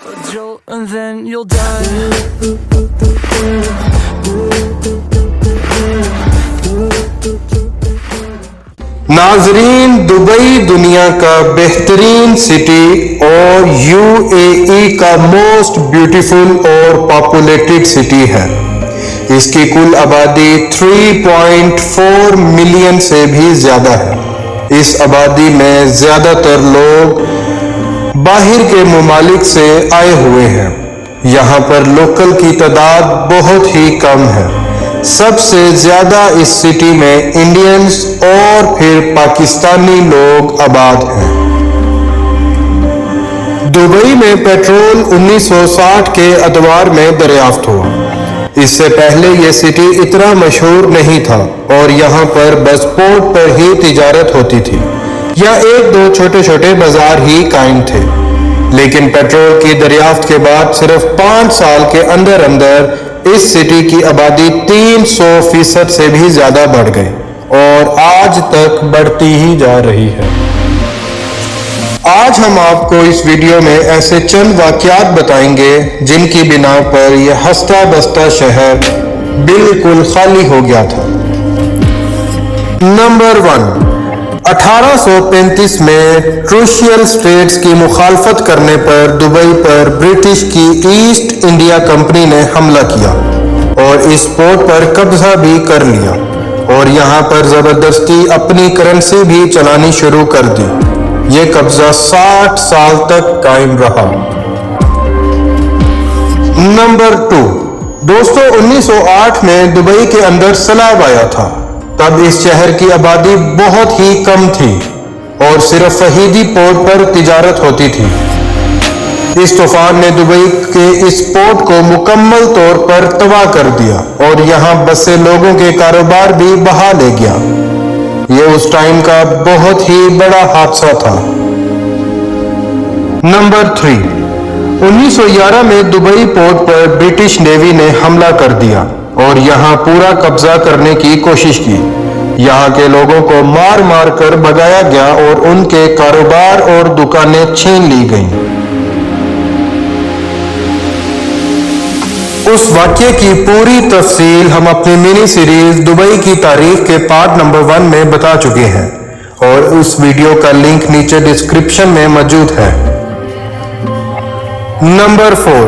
And then you'll die. नाजरीन, Dubai दुनिया का बेहतरीन सिटी और यूएई का मोस्ट ब्यूटीफुल और पॉपुलेटेड सिटी है। इसकी कुल आबादी 3.4 मिलियन से भी ज्यादा है। इस आबादी में ज्यादातर लोग बाहर के मुमालिक से आए हुए हैं। यहाँ पर लोकल की तादाद बहुत ही कम है। सबसे ज्यादा इस सिटी में इंडियंस और फिर पाकिस्तानी लोग आबाद हैं। दुबई में पेट्रोल 1960 के अदवार में दरियाफ्त हुआ। इससे पहले यह सिटी इतना मशहूर नहीं था और यहाँ पर बस पोर्ट पर ही तिजारत होती थी या एक दो छोटे छोटे बाजार ही कायम थे। लेकिन पेट्रोल की दरियाफ्त के बाद सिर्फ 5 साल के अंदर अंदर इस सिटी की आबादी 300% से भी ज्यादा बढ़ गई और आज तक बढ़ती ही जा रही है। आज हम आपको इस वीडियो में ऐसे चंद वाकयात बताएंगे जिनकी बिना पर यह हंसता बसता शहर बिल्कुल खाली हो गया था। नंबर 1, 1835 में क्रूशियल स्टेट्स की मुखालफत करने पर दुबई पर ब्रिटिश की ईस्ट इंडिया कंपनी ने हमला किया और इस पोर्ट पर कब्जा भी कर लिया और यहाँ पर जबरदस्ती अपनी करेंसी भी चलानी शुरू कर दी। ये कब्जा 60 साल तक कायम रहा। नंबर 2, दोस्तों 1908 में दुबई के अंदर सैलाब आया था। तब इस शहर की आबादी बहुत ही कम थी और सिर्फ फहीदी पोर्ट पर तिजारत होती थी। इस तूफान ने दुबई के इस पोर्ट को मुकम्मल तौर पर तबाह कर दिया और यहाँ बसे लोगों के कारोबार भी बहा ले गया। यह उस टाइम का बहुत ही बड़ा हादसा था। नंबर 3, 1911 में दुबई पोर्ट पर ब्रिटिश नेवी ने हमला कर दिया और यहाँ पूरा कब्जा करने की कोशिश की। यहाँ के लोगों को मार मार कर भगाया गया और उनके कारोबार और दुकानें छीन ली गईं। उस वाक्य की पूरी तफसील हम अपनी मिनी सीरीज दुबई की तारीख के पार्ट नंबर 1 में बता चुके हैं और उस वीडियो का लिंक नीचे डिस्क्रिप्शन में मौजूद है। नंबर 4,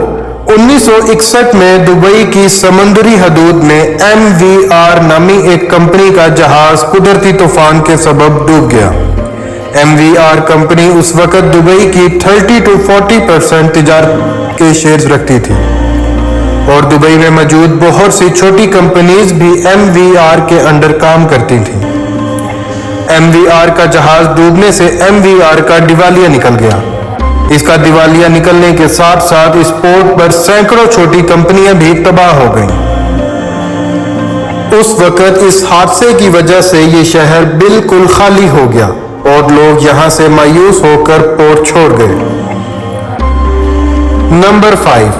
1961 में दुबई की समुद्री हदूद में MVR नामी एक कंपनी का जहाज कुदरती तूफान के सबब डूब गया। MVR कंपनी उस वक्त दुबई की 30 to 40% तिजारत के शेयर्स रखती थी और दुबई में मौजूद बहुत सी छोटी कंपनीज भी MVR के अंडर काम करती थीं। MVR का जहाज डूबने से MVR का दिवालिया निकल गया। इसका दिवालिया निकलने के साथ साथ इस पोर्ट पर सैकड़ों छोटी कंपनियां भी तबाह हो गईं। उस वक्त इस हादसे की वजह से ये शहर बिल्कुल खाली हो गया और लोग यहां से मायूस होकर पोर्ट छोड़ गए। नंबर 5,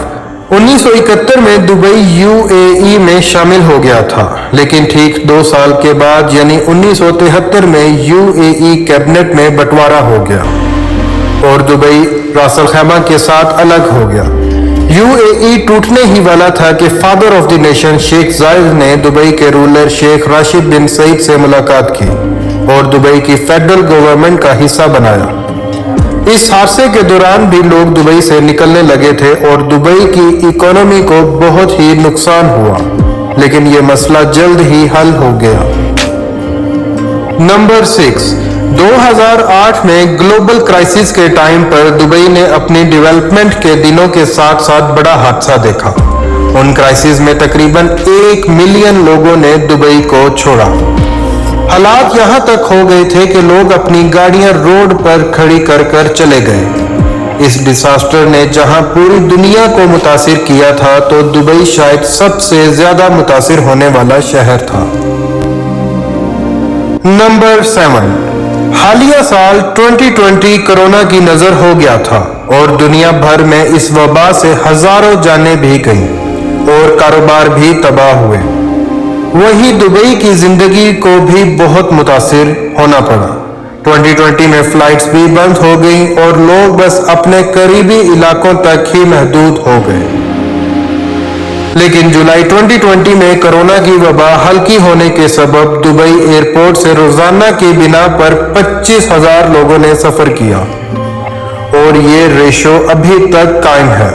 1971 में दुबई UAE में शामिल हो गया था, लेकिन ठीक 2 साल के बाद यानी 1973 में UAE कैबिनेट में बंटवारा हो गया और दुबई रास अल खैमा के साथ अलग हो गया। UAE टूटने ही वाला था कि father of the nation Sheikh Zayed ने दुबई के ruler Sheikh Rashid bin Saeed से मुलाकात की और दुबई की फेडरल गवर्नमेंट का हिस्सा बनाया। इस हादसे के दौरान भी लोग दुबई से निकलने लगे थे और दुबई की इकोनॉमी को बहुत ही नुकसान हुआ, लेकिन यह मसला जल्द ही हल हो गया। नंबर 6, 2008 में ग्लोबल क्राइसिस के टाइम पर दुबई ने अपनी डेवलपमेंट के दिनों के साथ साथ बड़ा हादसा देखा। उन क्राइसिस में तकरीबन 1 मिलियन लोगों ने दुबई को छोड़ा। हालात यहां तक हो गए थे कि लोग अपनी गाड़ियां रोड पर खड़ी कर कर चले गए। इस डिजास्टर ने जहां पूरी दुनिया को मुतासिर किया था तो दुबई शायद सबसे ज्यादा मुतासिर होने वाला शहर था। नंबर 7, हालिया साल 2020 कोरोना की नजर हो गया था और दुनिया भर में इस वबा से हजारों जानें भी गईं और कारोबार भी तबाह हुए। वहीं दुबई की जिंदगी को भी बहुत मुतासिर होना पड़ा। 2020 में फ्लाइट्स भी बंद हो गई और लोग बस अपने करीबी इलाकों तक ही महदूद हो गए। लेकिन जुलाई 2020 में कोरोना की वबा हल्की होने के सबब दुबई एयरपोर्ट से रोजाना की बिना पर 25,000 लोगों ने सफर किया और ये रेशो अभी तक कायम है।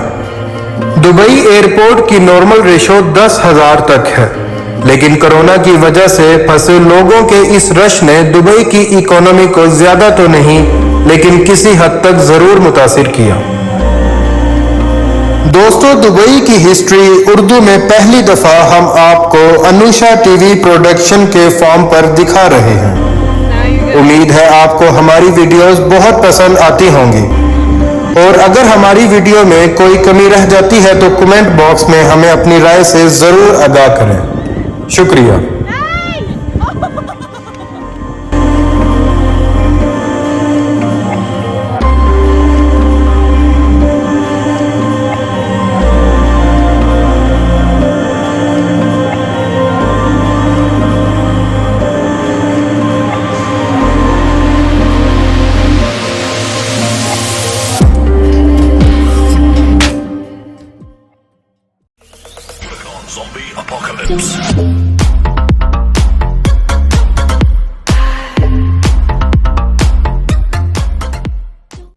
दुबई एयरपोर्ट की नॉर्मल रेशो 10,000 तक है, लेकिन कोरोना की वजह से फंसे लोगों के इस रश ने दुबई की इकोनॉमी को ज्यादा तो नहीं लेकिन किसी हद तक जरूर मुतासिर किया। दोस्तों, दुबई की हिस्ट्री उर्दू में पहली दफा हम आपको अनुषा टीवी प्रोडक्शन के फॉर्म पर दिखा रहे हैं। उम्मीद है आपको हमारी वीडियोस बहुत पसंद आती होंगी और अगर हमारी वीडियो में कोई कमी रह जाती है तो कमेंट बॉक्स में हमें अपनी राय से जरूर आगाह करें। शुक्रिया।